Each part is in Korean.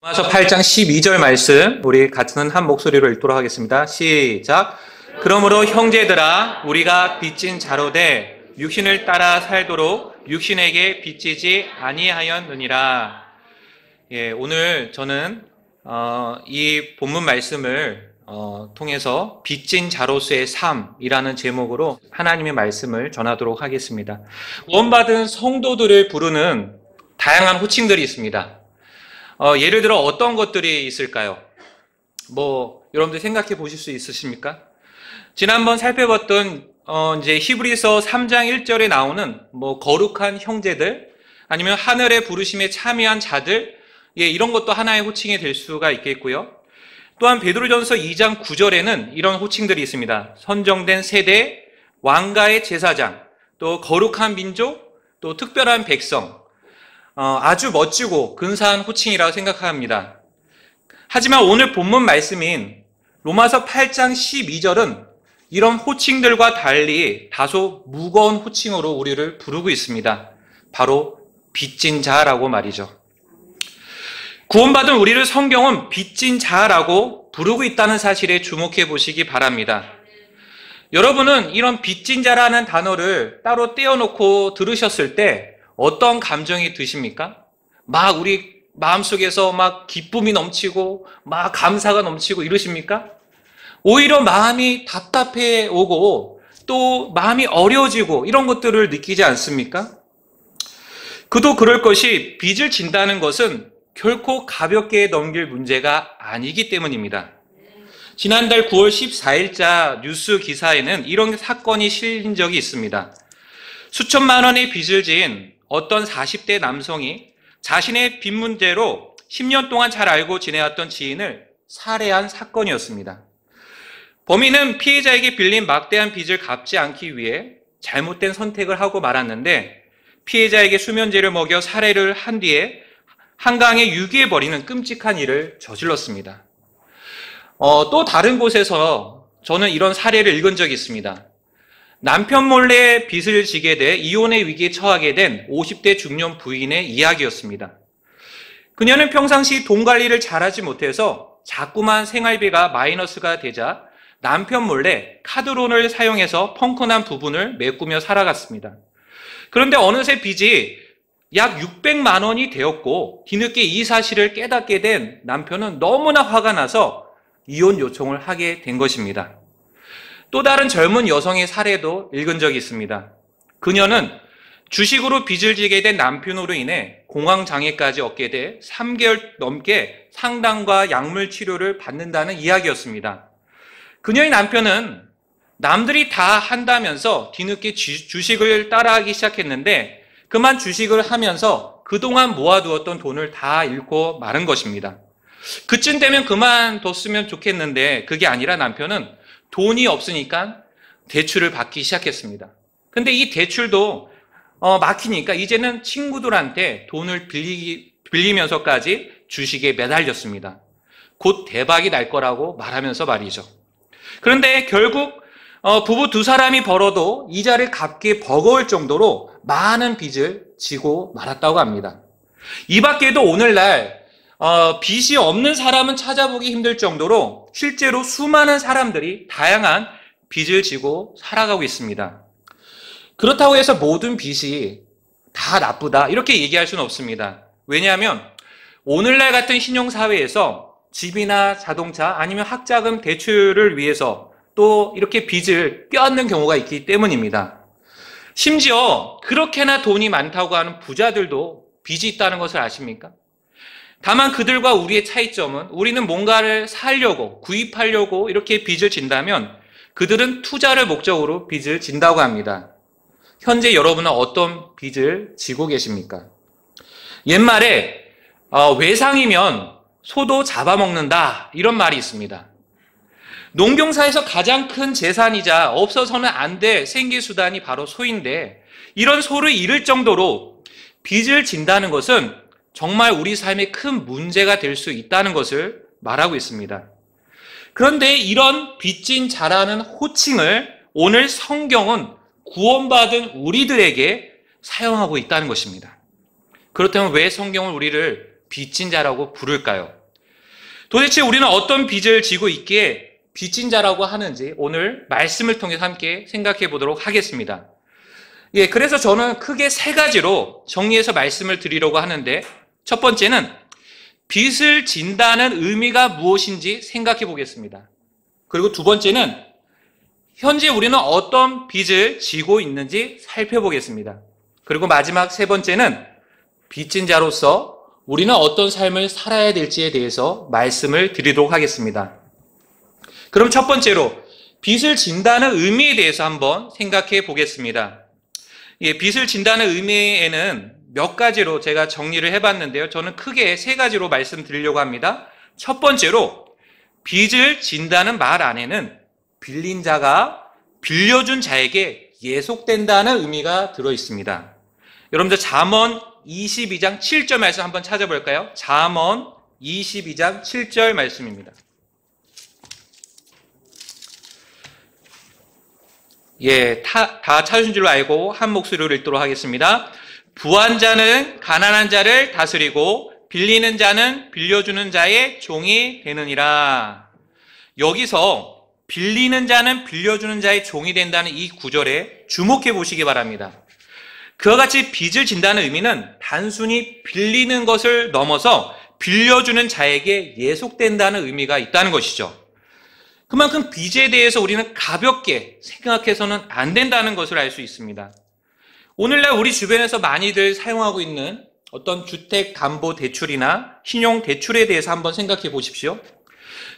로마서 8장 12절 말씀 우리 같은 한 목소리로 읽도록 하겠습니다. 시작. 그러므로 형제들아 우리가 빚진 자로 돼 육신을 따라 살도록 육신에게 빚지지 아니하였느니라. 오늘 저는 이 본문 말씀을 통해서 빚진 자로서의 삶이라는 제목으로 하나님의 말씀을 전하도록 하겠습니다. 구원받은 성도들을 부르는 다양한 호칭들이 있습니다. 예를 들어 어떤 것들이 있을까요? 여러분들 생각해 보실 수 있으십니까? 지난번 살펴봤던 이제 히브리서 3장 1절에 나오는 거룩한 형제들, 아니면 하늘의 부르심에 참여한 자들, 이런 것도 하나의 호칭이 될 수가 있겠고요. 또한 베드로전서 2장 9절에는 이런 호칭들이 있습니다. 선정된 세대, 왕가의 제사장, 또 거룩한 민족, 또 특별한 백성, 아주 멋지고 근사한 호칭이라고 생각합니다. 하지만 오늘 본문 말씀인 로마서 8장 12절은 이런 호칭들과 달리 다소 무거운 호칭으로 우리를 부르고 있습니다. 바로 빚진 자라고 말이죠. 구원받은 우리를 성경은 빚진 자라고 부르고 있다는 사실에 주목해 보시기 바랍니다. 여러분은 이런 빚진 자라는 단어를 따로 떼어놓고 들으셨을 때 어떤 감정이 드십니까? 우리 마음속에서 기쁨이 넘치고 감사가 넘치고 이러십니까? 오히려 마음이 답답해 오고 또 마음이 어려워지고 이런 것들을 느끼지 않습니까? 그도 그럴 것이 빚을 진다는 것은 결코 가볍게 넘길 문제가 아니기 때문입니다. 지난달 9월 14일자 뉴스 기사에는 이런 사건이 실린 적이 있습니다. 수천만 원의 빚을 지은 어떤 40대 남성이 자신의 빚 문제로 10년 동안 잘 알고 지내왔던 지인을 살해한 사건이었습니다. 범인은 피해자에게 빌린 막대한 빚을 갚지 않기 위해 잘못된 선택을 하고 말았는데 피해자에게 수면제를 먹여 살해를 한 뒤에 한강에 유기해버리는 끔찍한 일을 저질렀습니다. 또 다른 곳에서 저는 이런 사례를 읽은 적이 있습니다. 남편 몰래 빚을 지게 돼 이혼의 위기에 처하게 된 50대 중년 부인의 이야기였습니다. 그녀는 평상시 돈 관리를 잘하지 못해서 자꾸만 생활비가 마이너스가 되자 남편 몰래 카드론을 사용해서 펑크난 부분을 메꾸며 살아갔습니다. 그런데 어느새 빚이 약 600만 원이 되었고 뒤늦게 이 사실을 깨닫게 된 남편은 너무나 화가 나서 이혼 요청을 하게 된 것입니다. 또 다른 젊은 여성의 사례도 읽은 적이 있습니다. 그녀는 주식으로 빚을 지게 된 남편으로 인해 공황장애까지 얻게 돼 3개월 넘게 상담과 약물 치료를 받는다는 이야기였습니다. 그녀의 남편은 남들이 다 한다면서 뒤늦게 주식을 따라하기 시작했는데 그만 주식을 하면서 그동안 모아두었던 돈을 다 잃고 마른 것입니다. 그쯤 되면 그만뒀으면 좋겠는데 그게 아니라 남편은 돈이 없으니까 대출을 받기 시작했습니다. 근데 이 대출도 막히니까 이제는 친구들한테 돈을 빌리면서까지 주식에 매달렸습니다. 곧 대박이 날 거라고 말하면서 말이죠. 그런데 결국 부부 두 사람이 벌어도 이자를 갚기 버거울 정도로 많은 빚을 지고 말았다고 합니다. 이 밖에도 오늘날 빚이 없는 사람은 찾아보기 힘들 정도로 실제로 수많은 사람들이 다양한 빚을 지고 살아가고 있습니다. 그렇다고 해서 모든 빚이 다 나쁘다 이렇게 얘기할 수는 없습니다. 왜냐하면 오늘날 같은 신용사회에서 집이나 자동차 아니면 학자금 대출을 위해서 또 이렇게 빚을 껴안는 경우가 있기 때문입니다. 심지어 그렇게나 돈이 많다고 하는 부자들도 빚이 있다는 것을 아십니까? 다만 그들과 우리의 차이점은 우리는 뭔가를 사려고 구입하려고 이렇게 빚을 진다면 그들은 투자를 목적으로 빚을 진다고 합니다. 현재 여러분은 어떤 빚을 지고 계십니까? 옛말에 외상이면 소도 잡아먹는다 이런 말이 있습니다. 농경사에서 가장 큰 재산이자 없어서는 안 될 생계수단이 바로 소인데 이런 소를 잃을 정도로 빚을 진다는 것은 정말 우리 삶에 큰 문제가 될 수 있다는 것을 말하고 있습니다. 그런데 이런 빚진 자라는 호칭을 오늘 성경은 구원받은 우리들에게 사용하고 있다는 것입니다. 그렇다면 왜 성경은 우리를 빚진 자라고 부를까요? 도대체 우리는 어떤 빚을 지고 있기에 빚진 자라고 하는지 오늘 말씀을 통해서 함께 생각해 보도록 하겠습니다. 그래서 저는 크게 세 가지로 정리해서 말씀을 드리려고 하는데, 첫 번째는 빚을 진다는 의미가 무엇인지 생각해 보겠습니다. 그리고 두 번째는 현재 우리는 어떤 빚을 지고 있는지 살펴보겠습니다. 그리고 마지막 세 번째는 빚진 자로서 우리는 어떤 삶을 살아야 될지에 대해서 말씀을 드리도록 하겠습니다. 그럼 첫 번째로 빚을 진다는 의미에 대해서 한번 생각해 보겠습니다. 빚을 진다는 의미에는 몇 가지로 제가 정리를 해봤는데요. 저는 크게 세 가지로 말씀드리려고 합니다. 첫 번째로 빚을 진다는 말 안에는 빌린 자가 빌려준 자에게 예속된다는 의미가 들어있습니다. 여러분들 잠언 22장 7절 말씀 한번 찾아볼까요? 잠언 22장 7절 말씀입니다. 다 찾으신 줄로 알고 한 목소리로 읽도록 하겠습니다. 부한 자는 가난한 자를 다스리고 빌리는 자는 빌려주는 자의 종이 되느니라. 여기서 빌리는 자는 빌려주는 자의 종이 된다는 이 구절에 주목해 보시기 바랍니다. 그와 같이 빚을 진다는 의미는 단순히 빌리는 것을 넘어서 빌려주는 자에게 예속된다는 의미가 있다는 것이죠. 그만큼 빚에 대해서 우리는 가볍게 생각해서는 안 된다는 것을 알 수 있습니다. 오늘날 우리 주변에서 많이들 사용하고 있는 어떤 주택담보대출이나 신용대출에 대해서 한번 생각해 보십시오.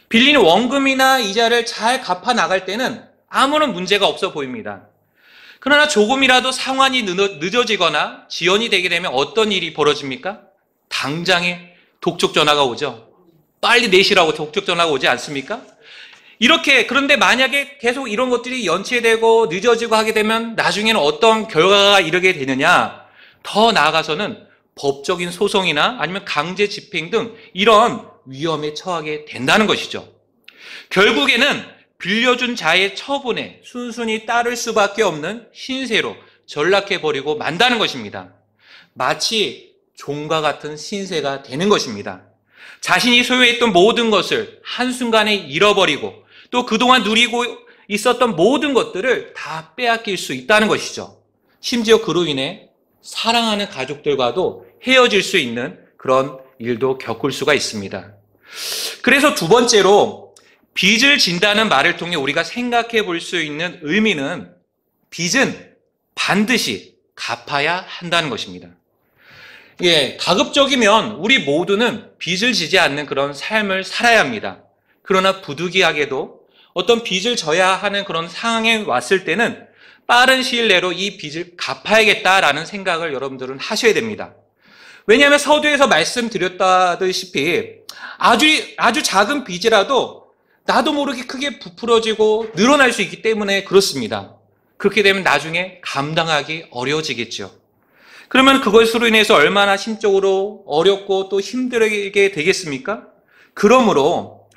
빌린 원금이나 이자를 잘 갚아 나갈 때는 아무런 문제가 없어 보입니다. 그러나 조금이라도 상환이 늦어지거나 지연이 되게 되면 어떤 일이 벌어집니까? 당장에 독촉 전화가 오죠. 빨리 내시라고 독촉 전화가 오지 않습니까? 그런데 만약에 계속 이런 것들이 연체되고 늦어지고 하게 되면 나중에는 어떤 결과가 이르게 되느냐? 더 나아가서는 법적인 소송이나 아니면 강제 집행 등 이런 위험에 처하게 된다는 것이죠. 결국에는 빌려준 자의 처분에 순순히 따를 수밖에 없는 신세로 전락해버리고 만다는 것입니다. 마치 종과 같은 신세가 되는 것입니다. 자신이 소유했던 모든 것을 한순간에 잃어버리고 또 그동안 누리고 있었던 모든 것들을 다 빼앗길 수 있다는 것이죠. 심지어 그로 인해 사랑하는 가족들과도 헤어질 수 있는 그런 일도 겪을 수가 있습니다. 그래서 두 번째로 빚을 진다는 말을 통해 우리가 생각해 볼 수 있는 의미는 빚은 반드시 갚아야 한다는 것입니다. 가급적이면 우리 모두는 빚을 지지 않는 그런 삶을 살아야 합니다. 그러나 부득이하게도 어떤 빚을 져야 하는 그런 상황에 왔을 때는 빠른 시일 내로 이 빚을 갚아야겠다라는 생각을 여러분들은 하셔야 됩니다. 왜냐하면 서두에서 말씀드렸다시피 아주 작은 빚이라도 나도 모르게 크게 부풀어지고 늘어날 수 있기 때문에 그렇습니다. 그렇게 되면 나중에 감당하기 어려워지겠죠. 그러면 그것으로 인해서 얼마나 심적으로 어렵고 또 힘들게 되겠습니까? 그러므로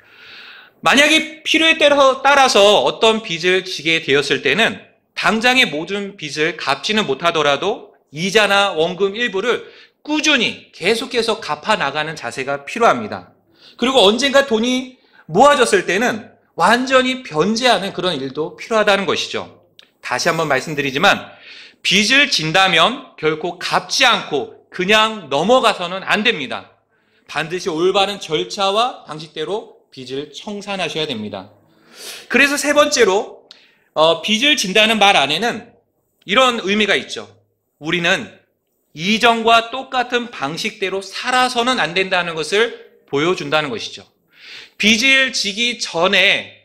만약에 필요에 따라서 어떤 빚을 지게 되었을 때는 당장의 모든 빚을 갚지는 못하더라도 이자나 원금 일부를 꾸준히 계속해서 갚아 나가는 자세가 필요합니다. 그리고 언젠가 돈이 모아졌을 때는 완전히 변제하는 그런 일도 필요하다는 것이죠. 다시 한번 말씀드리지만 빚을 진다면 결코 갚지 않고 그냥 넘어가서는 안 됩니다. 반드시 올바른 절차와 방식대로 빚을 청산하셔야 됩니다. 그래서 세 번째로 빚을 진다는 말 안에는 이런 의미가 있죠. 우리는 이전과 똑같은 방식대로 살아서는 안 된다는 것을 보여준다는 것이죠. 빚을 지기 전에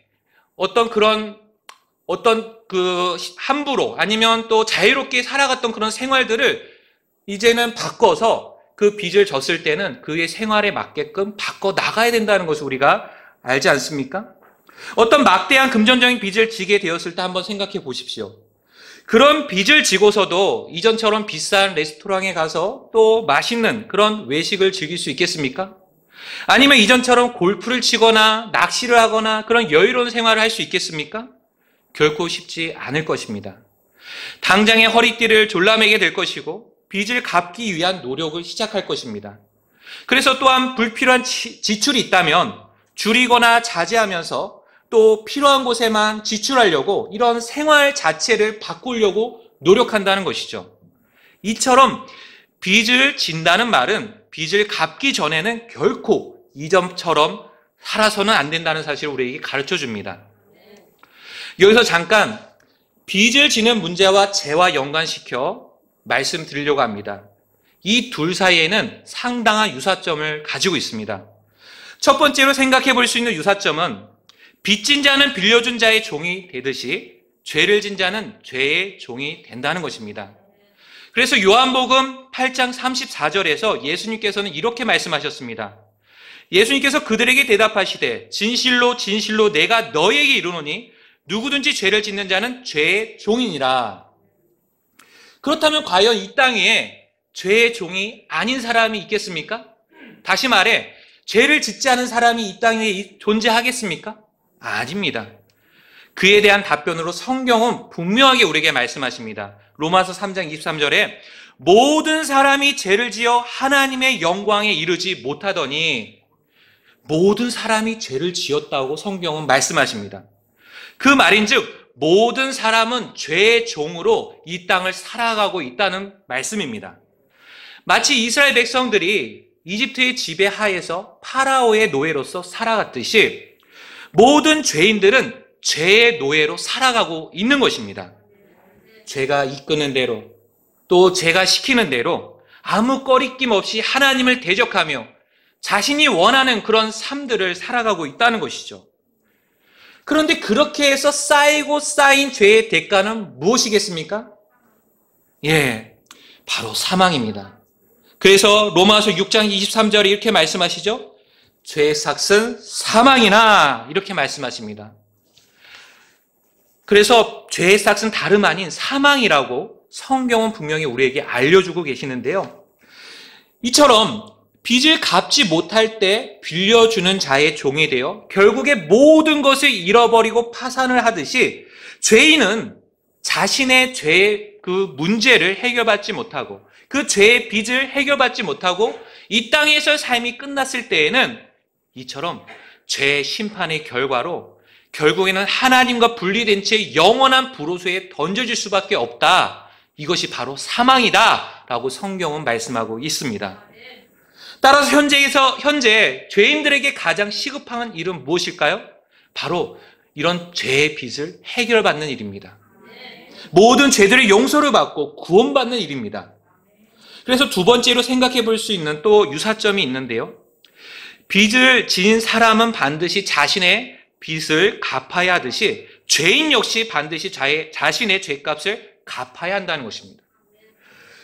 함부로 아니면 또 자유롭게 살아갔던 그런 생활들을 이제는 바꿔서 그 빚을 졌을 때는 그의 생활에 맞게끔 바꿔 나가야 된다는 것을 우리가 알지 않습니까? 어떤 막대한 금전적인 빚을 지게 되었을 때 한번 생각해 보십시오. 그런 빚을 지고서도 이전처럼 비싼 레스토랑에 가서 또 맛있는 그런 외식을 즐길 수 있겠습니까? 아니면 이전처럼 골프를 치거나 낚시를 하거나 그런 여유로운 생활을 할 수 있겠습니까? 결코 쉽지 않을 것입니다. 당장의 허리띠를 졸라매게 될 것이고 빚을 갚기 위한 노력을 시작할 것입니다. 그래서 또한 불필요한 지출이 있다면 줄이거나 자제하면서 또 필요한 곳에만 지출하려고 이런 생활 자체를 바꾸려고 노력한다는 것이죠. 이처럼 빚을 진다는 말은 빚을 갚기 전에는 결코 이전처럼 살아서는 안 된다는 사실을 우리에게 가르쳐 줍니다. 여기서 잠깐 빚을 지는 문제와 죄와 연관시켜 말씀드리려고 합니다. 이 둘 사이에는 상당한 유사점을 가지고 있습니다. 첫 번째로 생각해 볼 수 있는 유사점은 빚진 자는 빌려준 자의 종이 되듯이 죄를 진 자는 죄의 종이 된다는 것입니다. 그래서 요한복음 8장 34절에서 예수님께서는 이렇게 말씀하셨습니다. 예수님께서 그들에게 대답하시되 진실로 진실로 내가 너희에게 이르노니 누구든지 죄를 짓는 자는 죄의 종이니라. 그렇다면 과연 이 땅 위에 죄의 종이 아닌 사람이 있겠습니까? 다시 말해 죄를 짓지 않은 사람이 이 땅 위에 존재하겠습니까? 아닙니다. 그에 대한 답변으로 성경은 분명하게 우리에게 말씀하십니다. 로마서 3장 23절에 모든 사람이 죄를 지어 하나님의 영광에 이르지 못하더니 모든 사람이 죄를 지었다고 성경은 말씀하십니다. 그 말인즉 모든 사람은 죄의 종으로 이 땅을 살아가고 있다는 말씀입니다. 마치 이스라엘 백성들이 이집트의 지배하에서 파라오의 노예로서 살아갔듯이 모든 죄인들은 죄의 노예로 살아가고 있는 것입니다. 죄가 이끄는 대로 또 죄가 시키는 대로 아무 꺼리낌 없이 하나님을 대적하며 자신이 원하는 그런 삶들을 살아가고 있다는 것이죠. 그런데 그렇게 해서 쌓이고 쌓인 죄의 대가는 무엇이겠습니까? 바로 사망입니다. 그래서 로마서 6장 23절에 이렇게 말씀하시죠. 죄의 삭은 사망이나 이렇게 말씀하십니다. 그래서 죄의 삭은 다름 아닌 사망이라고 성경은 분명히 우리에게 알려주고 계시는데요. 이처럼 빚을 갚지 못할 때 빌려주는 자의 종이 되어 결국에 모든 것을 잃어버리고 파산을 하듯이 죄인은 자신의 죄의 그 문제를 해결받지 못하고 그 죄의 빚을 해결받지 못하고 이 땅에서 삶이 끝났을 때에는 이처럼 죄의 심판의 결과로 결국에는 하나님과 분리된 채 영원한 불호수에 던져질 수밖에 없다. 이것이 바로 사망이다 라고 성경은 말씀하고 있습니다. 따라서 현재 죄인들에게 가장 시급한 일은 무엇일까요? 바로 이런 죄의 빚을 해결받는 일입니다. 모든 죄들의 용서를 받고 구원받는 일입니다. 그래서 두 번째로 생각해 볼 수 있는 또 유사점이 있는데요. 빚을 지은 사람은 반드시 자신의 빚을 갚아야 하듯이 죄인 역시 반드시 자신의 죄값을 갚아야 한다는 것입니다.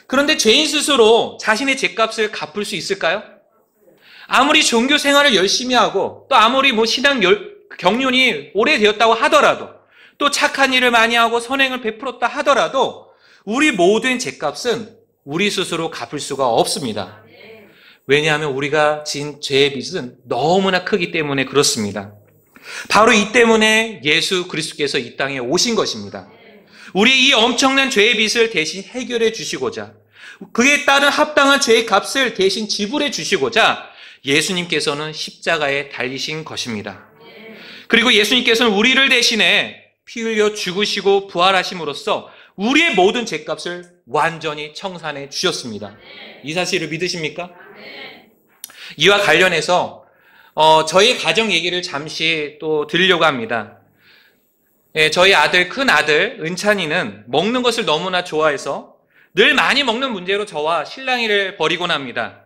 그런데 죄인 스스로 자신의 죄값을 갚을 수 있을까요? 아무리 종교 생활을 열심히 하고 또 아무리 신앙 경륜이 오래되었다고 하더라도 또 착한 일을 많이 하고 선행을 베풀었다 하더라도 우리 모든 죄값은 우리 스스로 갚을 수가 없습니다. 왜냐하면 우리가 지은 죄의 빚은 너무나 크기 때문에 그렇습니다. 바로 이 때문에 예수 그리스도께서 이 땅에 오신 것입니다. 우리 이 엄청난 죄의 빚을 대신 해결해 주시고자 그에 따른 합당한 죄의 값을 대신 지불해 주시고자 예수님께서는 십자가에 달리신 것입니다. 그리고 예수님께서는 우리를 대신해 피 흘려 죽으시고 부활하심으로써 우리의 모든 죄값을 완전히 청산해 주셨습니다. 이 사실을 믿으십니까? 이와 관련해서 저희 가정 얘기를 잠시 또 드리려고 합니다. 저희 큰 아들 은찬이는 먹는 것을 너무나 좋아해서 늘 많이 먹는 문제로 저와 실랑이를 벌이곤 합니다.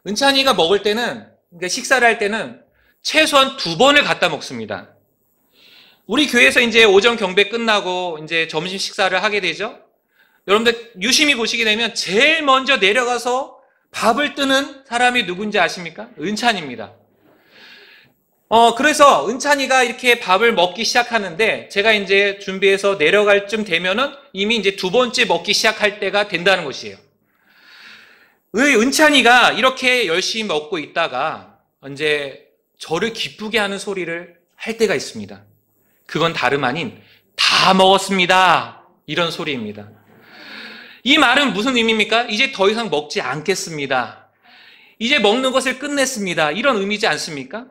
은찬이가 먹을 때는, 그러니까 식사를 할 때는 최소한 2번을 갖다 먹습니다. 우리 교회에서 이제 오전 경배 끝나고 이제 점심 식사를 하게 되죠. 여러분들 유심히 보시게 되면 제일 먼저 내려가서 밥을 뜨는 사람이 누군지 아십니까? 은찬입니다. 그래서 은찬이가 이렇게 밥을 먹기 시작하는데 제가 이제 준비해서 내려갈 쯤 되면은 이미 이제 2번째 먹기 시작할 때가 된다는 것이에요. 은찬이가 이렇게 열심히 먹고 있다가 이제 저를 기쁘게 하는 소리를 할 때가 있습니다. 그건 다름 아닌 다 먹었습니다. 이런 소리입니다. 이 말은 무슨 의미입니까? 이제 더 이상 먹지 않겠습니다. 이제 먹는 것을 끝냈습니다. 이런 의미지 않습니까?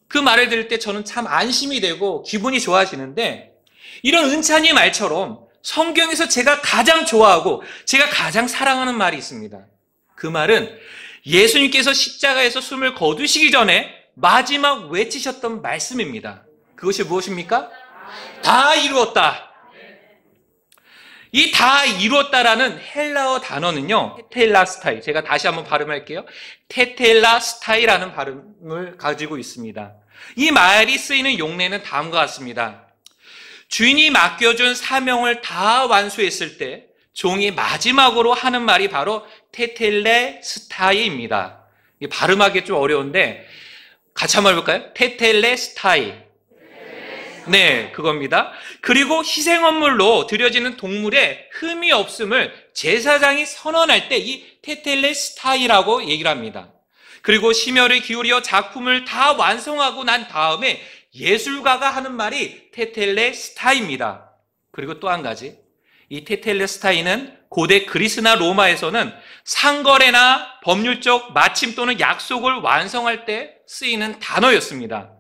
그 말을 들을 때 저는 참 안심이 되고 기분이 좋아지는데, 이런 은찬이의 말처럼 성경에서 제가 가장 좋아하고 제가 가장 사랑하는 말이 있습니다. 그 말은 예수님께서 십자가에서 숨을 거두시기 전에 마지막 외치셨던 말씀입니다. 그것이 무엇입니까? 다 이루었다. 이 다 이루었다라는 헬라어 단어는요, 테텔라스타이, 제가 다시 한번 발음할게요. 테텔라스타이라는 발음을 가지고 있습니다. 이 말이 쓰이는 용례는 다음과 같습니다. 주인이 맡겨준 사명을 다 완수했을 때 종이 마지막으로 하는 말이 바로 테텔레스타이입니다. 발음하기 좀 어려운데 같이 한번 해볼까요? 테텔레스타이. 네, 그겁니다. 그리고 희생헌물로 드려지는 동물의 흠이 없음을 제사장이 선언할 때 이 테텔레스타이라고 얘기를 합니다. 그리고 심혈을 기울여 작품을 다 완성하고 난 다음에 예술가가 하는 말이 테텔레스타이입니다. 그리고 또 한 가지, 이 테텔레스타이는 고대 그리스나 로마에서는 상거래나 법률적 마침 또는 약속을 완성할 때 쓰이는 단어였습니다.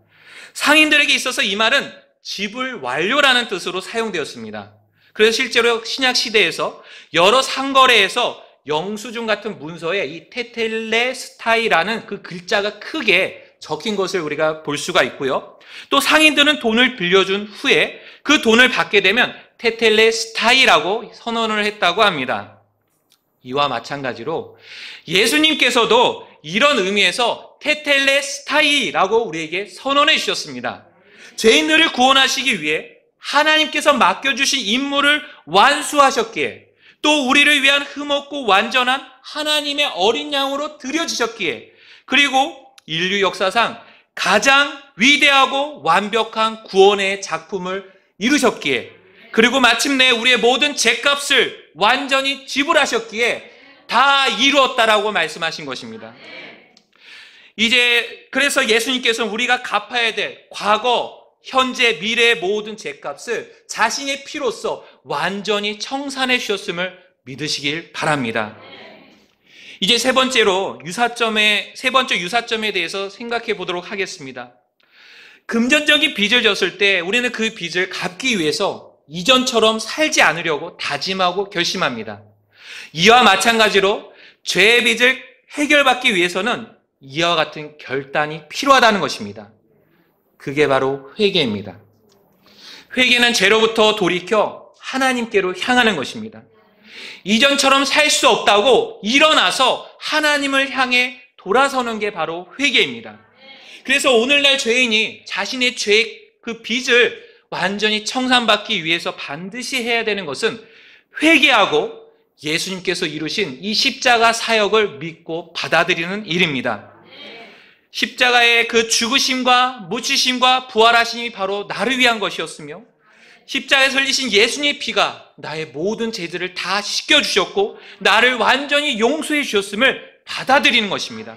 상인들에게 있어서 이 말은 지불 완료라는 뜻으로 사용되었습니다. 그래서 실제로 신약 시대에서 여러 상거래에서 영수증 같은 문서에 이 테텔레스타이라는 그 글자가 크게 적힌 것을 우리가 볼 수가 있고요. 또 상인들은 돈을 빌려준 후에 그 돈을 받게 되면 테텔레스타이라고 선언을 했다고 합니다. 이와 마찬가지로 예수님께서도 이런 의미에서 테텔레스타이라고 우리에게 선언해 주셨습니다. 죄인들을 구원하시기 위해 하나님께서 맡겨주신 임무를 완수하셨기에, 또 우리를 위한 흠없고 완전한 하나님의 어린 양으로 드려지셨기에, 그리고 인류 역사상 가장 위대하고 완벽한 구원의 작품을 이루셨기에, 그리고 마침내 우리의 모든 죄값을 완전히 지불하셨기에 다 이루었다라고 말씀하신 것입니다. 이제 그래서 예수님께서는 우리가 갚아야 될 과거, 현재, 미래의 모든 죄값을 자신의 피로써 완전히 청산해 주셨음을 믿으시길 바랍니다. 이제 세 번째 유사점에 대해서 생각해 보도록 하겠습니다. 금전적인 빚을 졌을 때 우리는 그 빚을 갚기 위해서 이전처럼 살지 않으려고 다짐하고 결심합니다. 이와 마찬가지로 죄의 빚을 해결받기 위해서는 이와 같은 결단이 필요하다는 것입니다. 그게 바로 회개입니다. 회개는 죄로부터 돌이켜 하나님께로 향하는 것입니다. 이전처럼 살 수 없다고 일어나서 하나님을 향해 돌아서는 게 바로 회개입니다. 그래서 오늘날 죄인이 자신의 죄, 그 빚을 완전히 청산받기 위해서 반드시 해야 되는 것은 회개하고 예수님께서 이루신 이 십자가 사역을 믿고 받아들이는 일입니다. 십자가의 그 죽으심과 묻히심과 부활하심이 바로 나를 위한 것이었으며, 십자가에서 흘리신 예수님의 피가 나의 모든 죄들을 다 씻겨주셨고 나를 완전히 용서해 주셨음을 받아들이는 것입니다.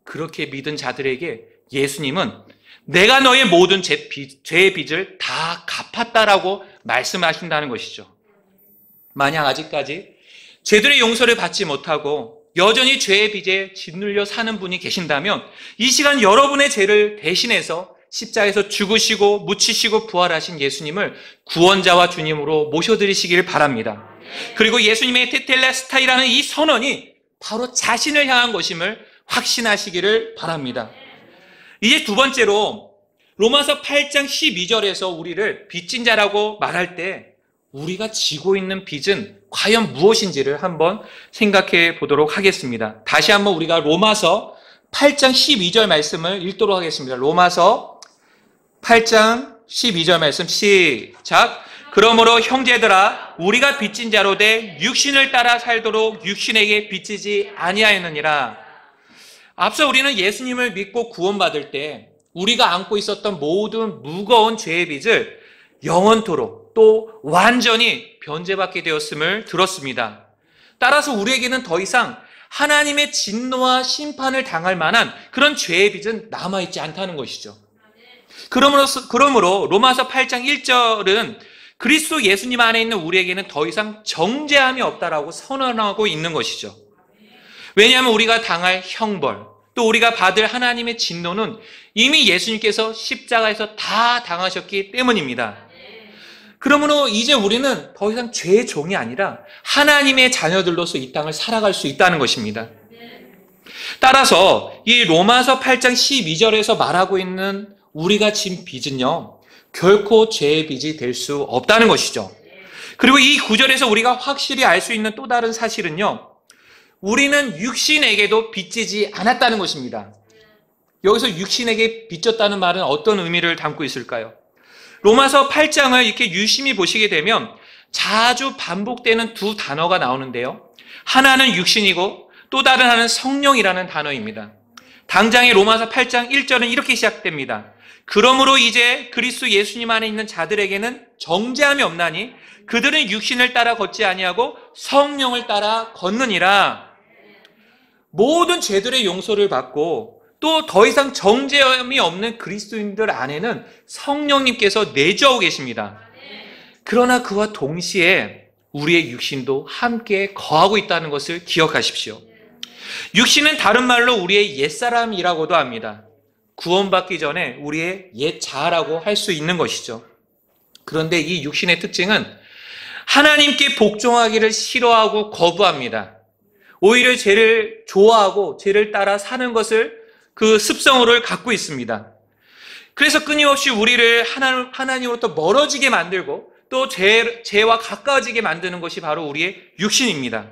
그렇게 믿은 자들에게 예수님은 내가 너의 모든 죄의 빚을 다 갚았다라고 말씀하신다는 것이죠. 만약 아직까지 죄들의 용서를 받지 못하고 여전히 죄의 빚에 짓눌려 사는 분이 계신다면 이 시간 여러분의 죄를 대신해서 십자가에서 죽으시고 묻히시고 부활하신 예수님을 구원자와 주님으로 모셔드리시길 바랍니다. 그리고 예수님의 테텔레스타이라는 이 선언이 바로 자신을 향한 것임을 확신하시기를 바랍니다. 이제 두 번째로 로마서 8장 12절에서 우리를 빚진 자라고 말할 때 우리가 지고 있는 빚은 과연 무엇인지를 한번 생각해 보도록 하겠습니다. 다시 한번 우리가 로마서 8장 12절 말씀을 읽도록 하겠습니다. 로마서 8장 12절 말씀 시작. 그러므로 형제들아 우리가 빚진 자로 돼 육신을 따라 살도록 육신에게 빚지지 아니하였느니라. 앞서 우리는 예수님을 믿고 구원받을 때 우리가 안고 있었던 모든 무거운 죄의 빚을 영원토록 또 완전히 변제받게 되었음을 들었습니다. 따라서 우리에게는 더 이상 하나님의 진노와 심판을 당할 만한 그런 죄의 빚은 남아있지 않다는 것이죠. 그러므로 로마서 8장 1절은 그리스도 예수님 안에 있는 우리에게는 더 이상 정죄함이 없다라고 선언하고 있는 것이죠. 왜냐하면 우리가 당할 형벌, 또 우리가 받을 하나님의 진노는 이미 예수님께서 십자가에서 다 당하셨기 때문입니다. 그러므로 이제 우리는 더 이상 죄의 종이 아니라 하나님의 자녀들로서 이 땅을 살아갈 수 있다는 것입니다. 따라서 이 로마서 8장 12절에서 말하고 있는 우리가 진 빚은요, 결코 죄의 빚이 될 수 없다는 것이죠. 그리고 이 구절에서 우리가 확실히 알 수 있는 또 다른 사실은요, 우리는 육신에게도 빚지지 않았다는 것입니다. 여기서 육신에게 빚졌다는 말은 어떤 의미를 담고 있을까요? 로마서 8장을 이렇게 유심히 보시게 되면 자주 반복되는 두 단어가 나오는데요. 하나는 육신이고 또 다른 하나는 성령이라는 단어입니다. 당장의 로마서 8장 1절은 이렇게 시작됩니다. 그러므로 이제 그리스도 예수님 안에 있는 자들에게는 정죄함이 없나니 그들은 육신을 따라 걷지 아니하고 성령을 따라 걷느니라. 모든 죄들의 용서를 받고 또 더 이상 정죄함이 없는 그리스도인들 안에는 성령님께서 내주하고 계십니다. 그러나 그와 동시에 우리의 육신도 함께 거하고 있다는 것을 기억하십시오. 육신은 다른 말로 우리의 옛사람이라고도 합니다. 구원받기 전에 우리의 옛자라고 할 수 있는 것이죠. 그런데 이 육신의 특징은 하나님께 복종하기를 싫어하고 거부합니다. 오히려 죄를 좋아하고 죄를 따라 사는 것을 그 습성으로 갖고 있습니다. 그래서 끊임없이 우리를 하나님으로부터 멀어지게 만들고 또 죄와 가까워지게 만드는 것이 바로 우리의 육신입니다.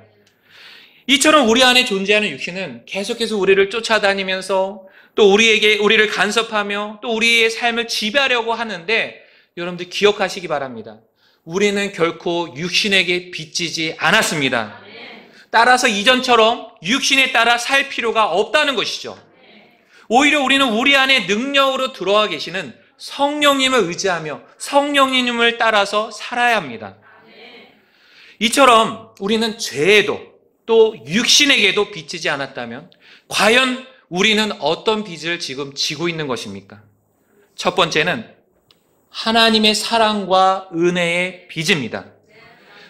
이처럼 우리 안에 존재하는 육신은 계속해서 우리를 쫓아다니면서 또 우리를 간섭하며 또 우리의 삶을 지배하려고 하는데, 여러분들 기억하시기 바랍니다. 우리는 결코 육신에게 빚지지 않았습니다. 따라서 이전처럼 육신에 따라 살 필요가 없다는 것이죠. 오히려 우리는 우리 안에 능력으로 들어와 계시는 성령님을 의지하며 성령님을 따라서 살아야 합니다. 이처럼 우리는 죄에도 또 육신에게도 빚지지 않았다면 과연 우리는 어떤 빚을 지금 지고 있는 것입니까? 첫 번째는 하나님의 사랑과 은혜의 빚입니다.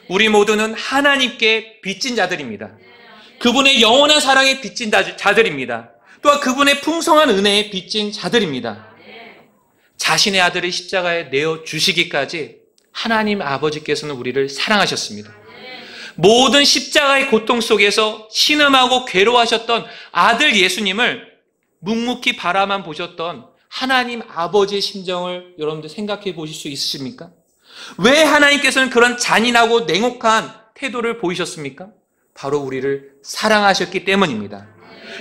우리 모두는 하나님께 빚진 자들입니다. 그분의 영원한 사랑에 빚진 자들입니다. 또한 그분의 풍성한 은혜에 빚진 자들입니다. 자신의 아들을 십자가에 내어주시기까지 하나님 아버지께서는 우리를 사랑하셨습니다. 모든 십자가의 고통 속에서 신음하고 괴로워하셨던 아들 예수님을 묵묵히 바라만 보셨던 하나님 아버지의 심정을 여러분들 생각해 보실 수 있으십니까? 왜 하나님께서는 그런 잔인하고 냉혹한 태도를 보이셨습니까? 바로 우리를 사랑하셨기 때문입니다.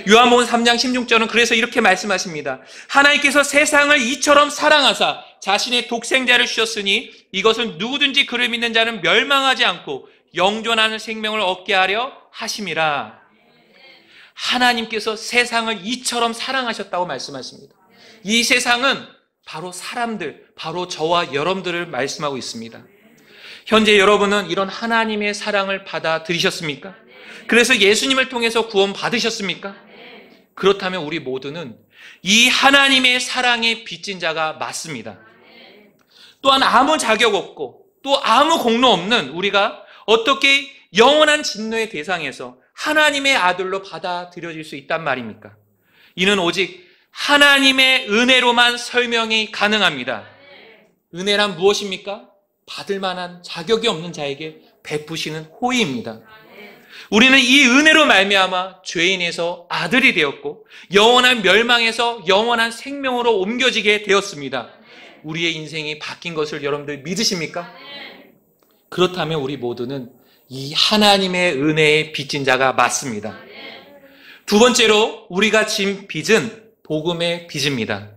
요한복음 3장 16절은 그래서 이렇게 말씀하십니다. 하나님께서 세상을 이처럼 사랑하사 자신의 독생자를 주셨으니 이것은 누구든지 그를 믿는 자는 멸망하지 않고 영존하는 생명을 얻게 하려 하심이라. 하나님께서 세상을 이처럼 사랑하셨다고 말씀하십니다. 이 세상은 바로 사람들, 바로 저와 여러분들을 말씀하고 있습니다. 현재 여러분은 이런 하나님의 사랑을 받아들이셨습니까? 그래서 예수님을 통해서 구원 받으셨습니까? 그렇다면 우리 모두는 이 하나님의 사랑에 빚진 자가 맞습니다. 또한 아무 자격 없고 또 아무 공로 없는 우리가 어떻게 영원한 진노의 대상에서 하나님의 아들로 받아들여질 수 있단 말입니까? 이는 오직 하나님의 은혜로만 설명이 가능합니다. 은혜란 무엇입니까? 받을 만한 자격이 없는 자에게 베푸시는 호의입니다. 우리는 이 은혜로 말미암아 죄인에서 아들이 되었고 영원한 멸망에서 영원한 생명으로 옮겨지게 되었습니다. 우리의 인생이 바뀐 것을 여러분들 믿으십니까? 그렇다면 우리 모두는 이 하나님의 은혜에 빚진 자가 맞습니다. 두 번째로 우리가 진 빚은 복음의 빚입니다.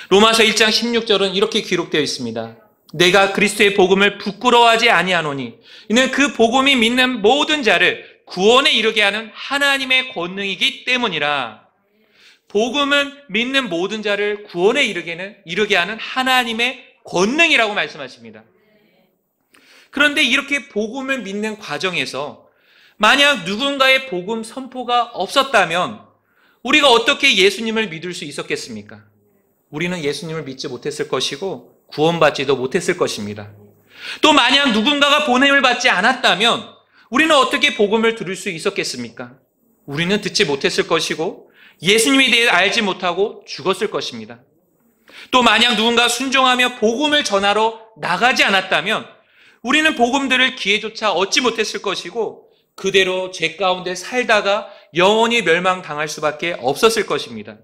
로마서 1장 16절은 이렇게 기록되어 있습니다. 내가 그리스도의 복음을 부끄러워하지 아니하노니 이는 그 복음이 믿는 모든 자를 구원에 이르게 하는 하나님의 권능이기 때문이라. 복음은 믿는 모든 자를 구원에 이르게 하는 하나님의 권능이라고 말씀하십니다. 그런데 이렇게 복음을 믿는 과정에서 만약 누군가의 복음 선포가 없었다면 우리가 어떻게 예수님을 믿을 수 있었겠습니까? 우리는 예수님을 믿지 못했을 것이고 구원받지도 못했을 것입니다. 또 만약 누군가가 보냄을 받지 않았다면 우리는 어떻게 복음을 들을 수 있었겠습니까? 우리는 듣지 못했을 것이고 예수님에 대해 알지 못하고 죽었을 것입니다. 또 만약 누군가 순종하며 복음을 전하러 나가지 않았다면 우리는 복음 들을 기회조차 얻지 못했을 것이고 그대로 죄 가운데 살다가 영원히 멸망당할 수밖에 없었을 것입니다.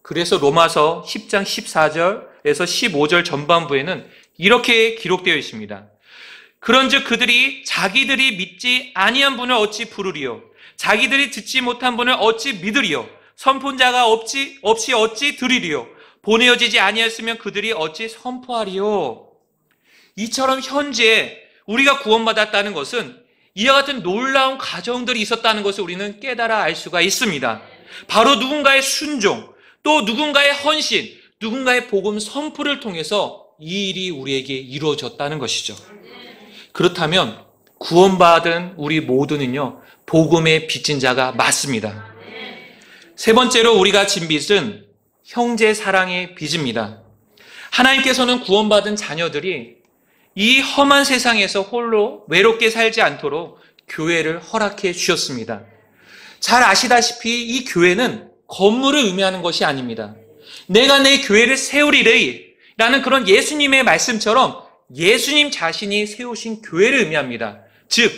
그래서 로마서 10장 14절에서 15절 전반부에는 이렇게 기록되어 있습니다. 그런즉 그들이 자기들이 믿지 아니한 분을 어찌 부르리요? 자기들이 듣지 못한 분을 어찌 믿으리요? 선폰자가 없이 어찌 들으리요? 보내어지지 아니하였으면 그들이 어찌 선포하리요? 이처럼 현재 우리가 구원받았다는 것은 이와 같은 놀라운 과정들이 있었다는 것을 우리는 깨달아 알 수가 있습니다. 바로 누군가의 순종, 또 누군가의 헌신, 누군가의 복음 선포를 통해서 이 일이 우리에게 이루어졌다는 것이죠. 그렇다면 구원받은 우리 모두는요, 복음의 빚진 자가 맞습니다. 세 번째로 우리가 진 빚은 형제 사랑의 빚입니다. 하나님께서는 구원받은 자녀들이 이 험한 세상에서 홀로 외롭게 살지 않도록 교회를 허락해 주셨습니다. 잘 아시다시피 이 교회는 건물을 의미하는 것이 아닙니다. 내가 내 교회를 세우리래 라는 그런 예수님의 말씀처럼 예수님 자신이 세우신 교회를 의미합니다. 즉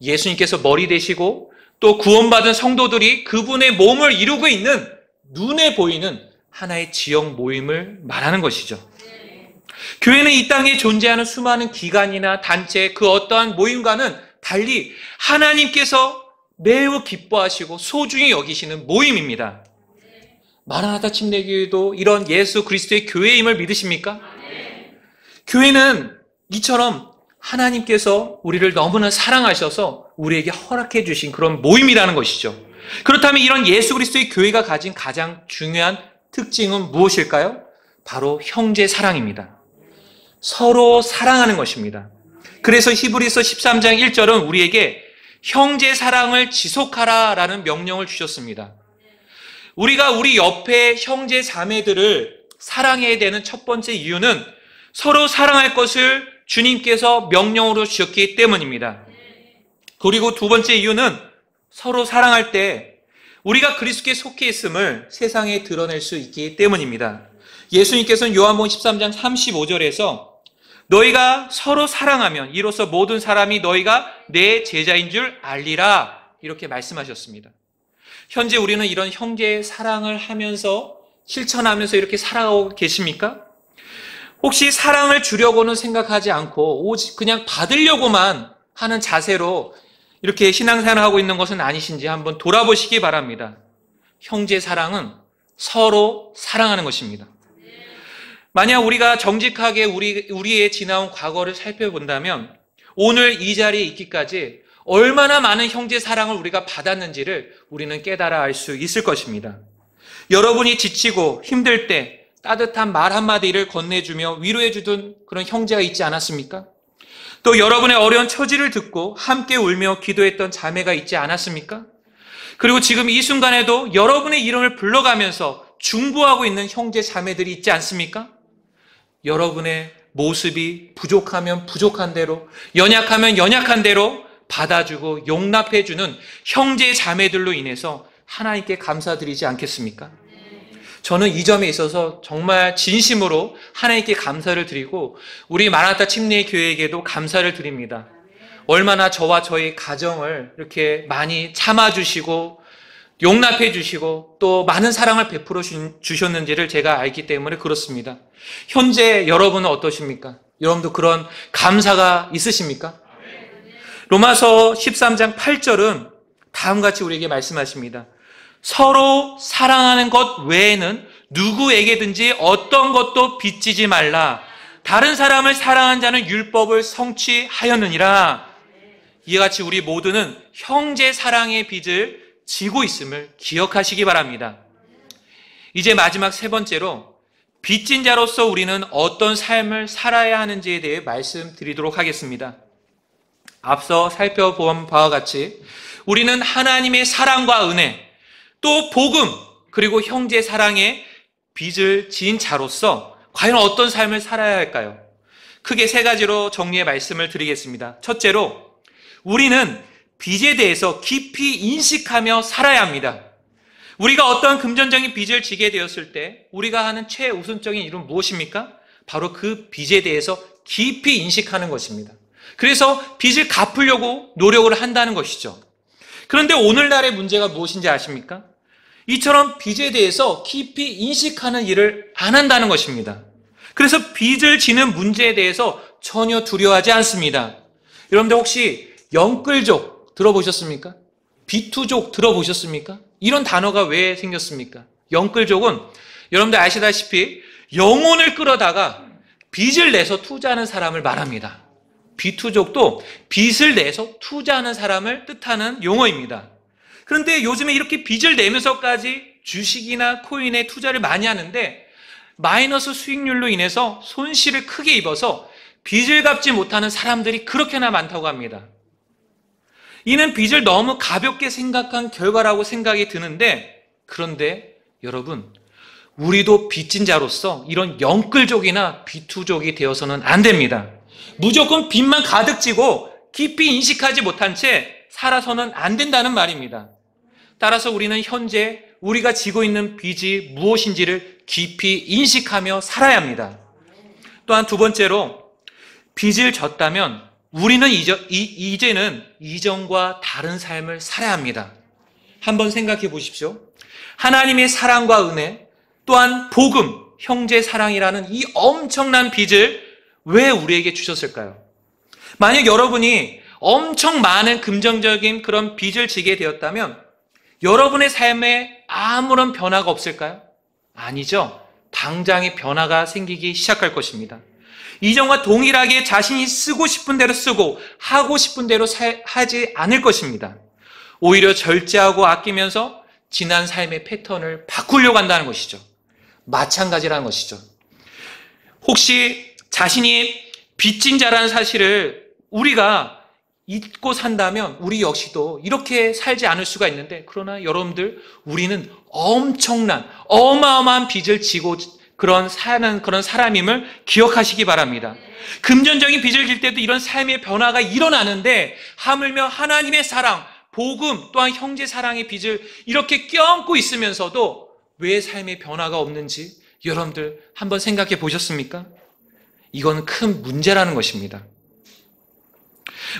예수님께서 머리 되시고 또 구원받은 성도들이 그분의 몸을 이루고 있는 눈에 보이는 하나의 지역 모임을 말하는 것이죠. 교회는 이 땅에 존재하는 수많은 기관이나 단체, 그 어떠한 모임과는 달리 하나님께서 매우 기뻐하시고 소중히 여기시는 모임입니다. 마라나타 침례교회도 이런 예수 그리스도의 교회임을 믿으십니까? 교회는 이처럼 하나님께서 우리를 너무나 사랑하셔서 우리에게 허락해 주신 그런 모임이라는 것이죠. 그렇다면 이런 예수 그리스도의 교회가 가진 가장 중요한 특징은 무엇일까요? 바로 형제 사랑입니다. 서로 사랑하는 것입니다. 그래서 히브리서 13장 1절은 우리에게 형제 사랑을 지속하라 라는 명령을 주셨습니다. 우리가 우리 옆에 형제 자매들을 사랑해야 되는 첫 번째 이유는 서로 사랑할 것을 주님께서 명령으로 주셨기 때문입니다. 그리고 두 번째 이유는 서로 사랑할 때 우리가 그리스도께 속해 있음을 세상에 드러낼 수 있기 때문입니다. 예수님께서는 요한복음 13장 35절에서 너희가 서로 사랑하면 이로써 모든 사람이 너희가 내 제자인 줄 알리라 이렇게 말씀하셨습니다. 현재 우리는 이런 형제의 사랑을 하면서 실천하면서 이렇게 살아가고 계십니까? 혹시 사랑을 주려고는 생각하지 않고 오직 그냥 받으려고만 하는 자세로 이렇게 신앙생활을 하고 있는 것은 아니신지 한번 돌아보시기 바랍니다. 형제 사랑은 서로 사랑하는 것입니다. 만약 우리가 정직하게 우리의 지나온 과거를 살펴본다면 오늘 이 자리에 있기까지 얼마나 많은 형제 사랑을 우리가 받았는지를 우리는 깨달아 알 수 있을 것입니다. 여러분이 지치고 힘들 때 따뜻한 말 한마디를 건네주며 위로해주던 그런 형제가 있지 않았습니까? 또 여러분의 어려운 처지를 듣고 함께 울며 기도했던 자매가 있지 않았습니까? 그리고 지금 이 순간에도 여러분의 이름을 불러가면서 중보하고 있는 형제 자매들이 있지 않습니까? 여러분의 모습이 부족하면 부족한 대로, 연약하면 연약한 대로 받아주고 용납해주는 형제 자매들로 인해서 하나님께 감사드리지 않겠습니까? 저는 이 점에 있어서 정말 진심으로 하나님께 감사를 드리고 우리 마라나타 침례교회에게도 감사를 드립니다. 얼마나 저와 저희 가정을 이렇게 많이 참아주시고 용납해 주시고 또 많은 사랑을 베풀어 주셨는지를 제가 알기 때문에 그렇습니다. 현재 여러분은 어떠십니까? 여러분도 그런 감사가 있으십니까? 로마서 13장 8절은 다음과 같이 우리에게 말씀하십니다. 서로 사랑하는 것 외에는 누구에게든지 어떤 것도 빚지지 말라. 다른 사람을 사랑한 자는 율법을 성취하였느니라. 이와 같이 우리 모두는 형제 사랑의 빚을 지고 있음을 기억하시기 바랍니다. 이제 마지막 세 번째로 빚진 자로서 우리는 어떤 삶을 살아야 하는지에 대해 말씀드리도록 하겠습니다. 앞서 살펴본 바와 같이 우리는 하나님의 사랑과 은혜, 또 복음, 그리고 형제 사랑의 빚을 지은 자로서 과연 어떤 삶을 살아야 할까요? 크게 세 가지로 정리해 말씀을 드리겠습니다. 첫째로 우리는 빚에 대해서 깊이 인식하며 살아야 합니다. 우리가 어떠한 금전적인 빚을 지게 되었을 때 우리가 하는 최우선적인 일은 무엇입니까? 바로 그 빚에 대해서 깊이 인식하는 것입니다. 그래서 빚을 갚으려고 노력을 한다는 것이죠. 그런데 오늘날의 문제가 무엇인지 아십니까? 이처럼 빚에 대해서 깊이 인식하는 일을 안 한다는 것입니다. 그래서 빚을 지는 문제에 대해서 전혀 두려워하지 않습니다. 여러분들 혹시 영끌족 들어보셨습니까? 비투족 들어보셨습니까? 이런 단어가 왜 생겼습니까? 영끌족은 여러분들 아시다시피 영혼을 끌어다가 빚을 내서 투자하는 사람을 말합니다. 비투족도 빚을 내서 투자하는 사람을 뜻하는 용어입니다. 그런데 요즘에 이렇게 빚을 내면서까지 주식이나 코인에 투자를 많이 하는데 마이너스 수익률로 인해서 손실을 크게 입어서 빚을 갚지 못하는 사람들이 그렇게나 많다고 합니다. 이는 빚을 너무 가볍게 생각한 결과라고 생각이 드는데, 그런데 여러분, 우리도 빚진 자로서 이런 영끌족이나 비투족이 되어서는 안 됩니다. 무조건 빚만 가득 지고 깊이 인식하지 못한 채 살아서는 안 된다는 말입니다. 따라서 우리는 현재 우리가 지고 있는 빚이 무엇인지를 깊이 인식하며 살아야 합니다. 또한 두 번째로, 빚을 졌다면 우리는 이제는 이전과 다른 삶을 살아야 합니다. 한번 생각해 보십시오. 하나님의 사랑과 은혜, 또한 복음, 형제 사랑이라는 이 엄청난 빚을 왜 우리에게 주셨을까요? 만약 여러분이 엄청 많은 금전적인 그런 빚을 지게 되었다면 여러분의 삶에 아무런 변화가 없을까요? 아니죠. 당장의 변화가 생기기 시작할 것입니다. 이전과 동일하게 자신이 쓰고 싶은 대로 쓰고 하고 싶은 대로 하지 않을 것입니다. 오히려 절제하고 아끼면서 지난 삶의 패턴을 바꾸려고 한다는 것이죠. 마찬가지라는 것이죠. 혹시 자신이 빚진 자라는 사실을 우리가 잊고 산다면 우리 역시도 이렇게 살지 않을 수가 있는데, 그러나 여러분들, 우리는 엄청난 어마어마한 빚을 지고 사는 그런 사람임을 기억하시기 바랍니다. 금전적인 빚을 질 때도 이런 삶의 변화가 일어나는데, 하물며 하나님의 사랑, 복음, 또한 형제 사랑의 빚을 이렇게 껴안고 있으면서도 왜 삶의 변화가 없는지 여러분들 한번 생각해 보셨습니까? 이건 큰 문제라는 것입니다.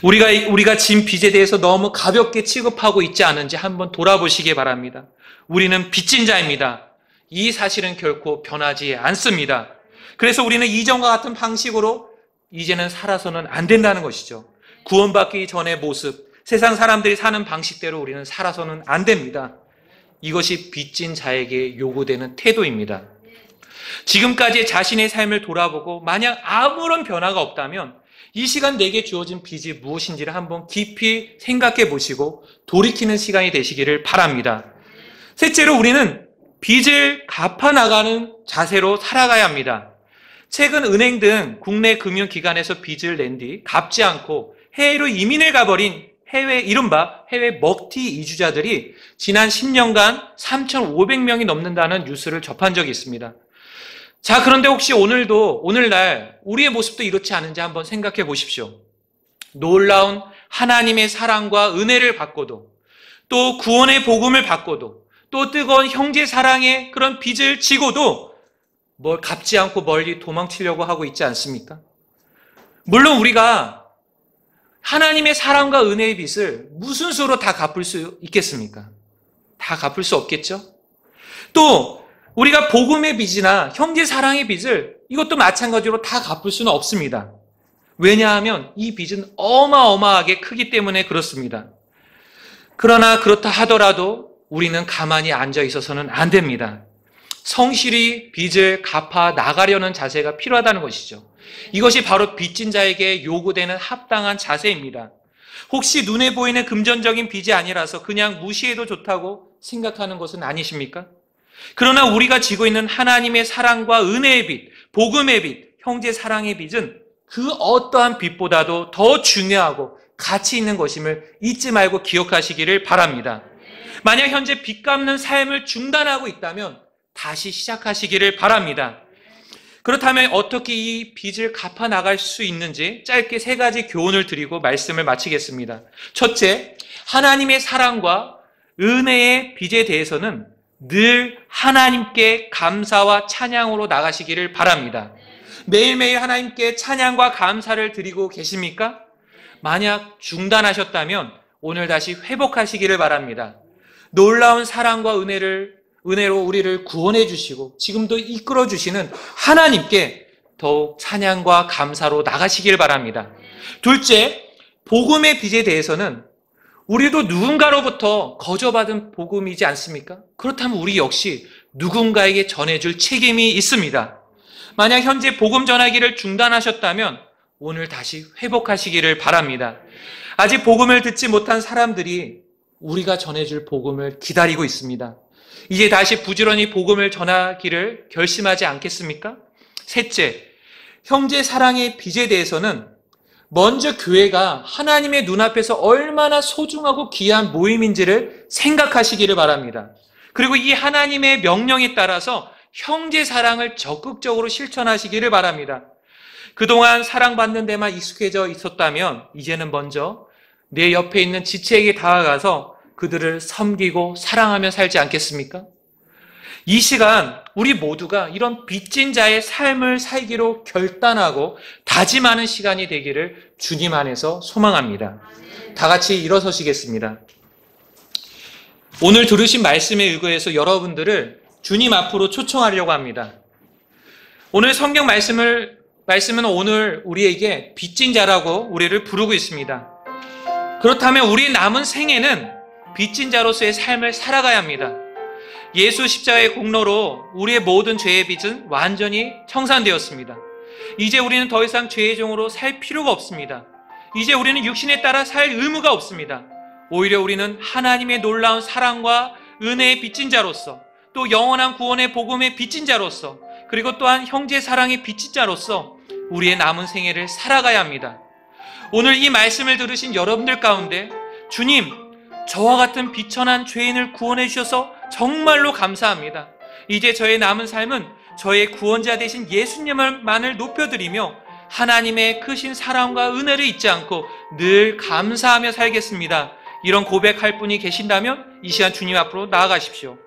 우리가 진 빚에 대해서 너무 가볍게 취급하고 있지 않은지 한번 돌아보시기 바랍니다. 우리는 빚진 자입니다. 이 사실은 결코 변하지 않습니다. 그래서 우리는 이전과 같은 방식으로 이제는 살아서는 안 된다는 것이죠. 구원받기 전의 모습, 세상 사람들이 사는 방식대로 우리는 살아서는 안 됩니다. 이것이 빚진 자에게 요구되는 태도입니다. 지금까지의 자신의 삶을 돌아보고 만약 아무런 변화가 없다면 이 시간 내게 주어진 빚이 무엇인지를 한번 깊이 생각해 보시고 돌이키는 시간이 되시기를 바랍니다. 셋째로, 우리는 빚을 갚아나가는 자세로 살아가야 합니다. 최근 은행 등 국내 금융기관에서 빚을 낸 뒤 갚지 않고 해외로 이민을 가버린 이른바 해외 먹튀 이주자들이 지난 10년간 3,500명이 넘는다는 뉴스를 접한 적이 있습니다. 자, 그런데 혹시 오늘날 우리의 모습도 이렇지 않은지 한번 생각해 보십시오. 놀라운 하나님의 사랑과 은혜를 받고도, 또 구원의 복음을 받고도, 또 뜨거운 형제 사랑의 그런 빚을 지고도 뭘 갚지 않고 멀리 도망치려고 하고 있지 않습니까? 물론 우리가 하나님의 사랑과 은혜의 빚을 무슨 수로 다 갚을 수 있겠습니까? 다 갚을 수 없겠죠? 또 우리가 복음의 빚이나 형제 사랑의 빚을 이것도 마찬가지로 다 갚을 수는 없습니다. 왜냐하면 이 빚은 어마어마하게 크기 때문에 그렇습니다. 그러나 그렇다 하더라도 우리는 가만히 앉아 있어서는 안 됩니다. 성실히 빚을 갚아 나가려는 자세가 필요하다는 것이죠. 이것이 바로 빚진 자에게 요구되는 합당한 자세입니다. 혹시 눈에 보이는 금전적인 빚이 아니라서 그냥 무시해도 좋다고 생각하는 것은 아니십니까? 그러나 우리가 지고 있는 하나님의 사랑과 은혜의 빚, 복음의 빚, 형제 사랑의 빚은 그 어떠한 빚보다도 더 중요하고 가치 있는 것임을 잊지 말고 기억하시기를 바랍니다. 만약 현재 빚 갚는 삶을 중단하고 있다면 다시 시작하시기를 바랍니다. 그렇다면 어떻게 이 빚을 갚아 나갈 수 있는지 짧게 3가지 교훈을 드리고 말씀을 마치겠습니다. 첫째, 하나님의 사랑과 은혜의 빚에 대해서는 늘 하나님께 감사와 찬양으로 나가시기를 바랍니다. 매일매일 하나님께 찬양과 감사를 드리고 계십니까? 만약 중단하셨다면 오늘 다시 회복하시기를 바랍니다. 놀라운 사랑과 은혜로 우리를 구원해 주시고 지금도 이끌어 주시는 하나님께 더욱 찬양과 감사로 나가시길 바랍니다. 둘째, 복음의 빚에 대해서는 우리도 누군가로부터 거저받은 복음이지 않습니까? 그렇다면 우리 역시 누군가에게 전해줄 책임이 있습니다. 만약 현재 복음 전하기를 중단하셨다면 오늘 다시 회복하시기를 바랍니다. 아직 복음을 듣지 못한 사람들이 우리가 전해줄 복음을 기다리고 있습니다. 이제 다시 부지런히 복음을 전하기를 결심하지 않겠습니까? 셋째, 형제 사랑의 빚에 대해서는 먼저 교회가 하나님의 눈앞에서 얼마나 소중하고 귀한 모임인지를 생각하시기를 바랍니다. 그리고 이 하나님의 명령에 따라서 형제 사랑을 적극적으로 실천하시기를 바랍니다. 그동안 사랑받는 데만 익숙해져 있었다면 이제는 먼저 내 옆에 있는 지체에게 다가가서 그들을 섬기고 사랑하며 살지 않겠습니까? 이 시간 우리 모두가 이런 빚진 자의 삶을 살기로 결단하고 다짐하는 시간이 되기를 주님 안에서 소망합니다. 다 같이 일어서시겠습니다. 오늘 들으신 말씀에 의거해서 여러분들을 주님 앞으로 초청하려고 합니다. 오늘 성경 말씀은 오늘 우리에게 빚진 자라고 우리를 부르고 있습니다. 그렇다면 우리 남은 생애는 빚진 자로서의 삶을 살아가야 합니다. 예수 십자가의 공로로 우리의 모든 죄의 빚은 완전히 청산되었습니다. 이제 우리는 더 이상 죄의 종으로 살 필요가 없습니다. 이제 우리는 육신에 따라 살 의무가 없습니다. 오히려 우리는 하나님의 놀라운 사랑과 은혜의 빚진 자로서, 또 영원한 구원의 복음의 빚진 자로서, 그리고 또한 형제 사랑의 빚진 자로서 우리의 남은 생애를 살아가야 합니다. 오늘 이 말씀을 들으신 여러분들 가운데 주님, 저와 같은 비천한 죄인을 구원해 주셔서 정말로 감사합니다. 이제 저의 남은 삶은 저의 구원자 되신 예수님만을 높여드리며 하나님의 크신 사랑과 은혜를 잊지 않고 늘 감사하며 살겠습니다. 이런 고백할 분이 계신다면 이 시간 주님 앞으로 나아가십시오.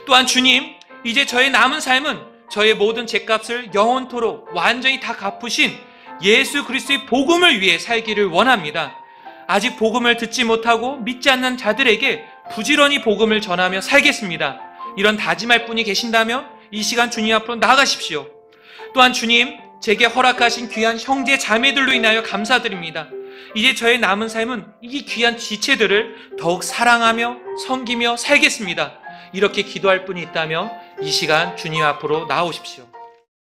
또한 주님, 이제 저의 남은 삶은 저의 모든 죄값을 영원토록 완전히 다 갚으신 예수 그리스도의 복음을 위해 살기를 원합니다. 아직 복음을 듣지 못하고 믿지 않는 자들에게 부지런히 복음을 전하며 살겠습니다. 이런 다짐할 분이 계신다면 이 시간 주님 앞으로 나아가십시오. 또한 주님, 제게 허락하신 귀한 형제 자매들로 인하여 감사드립니다. 이제 저의 남은 삶은 이 귀한 지체들을 더욱 사랑하며 섬기며 살겠습니다. 이렇게 기도할 분이 있다면 이 시간 주님 앞으로 나오십시오.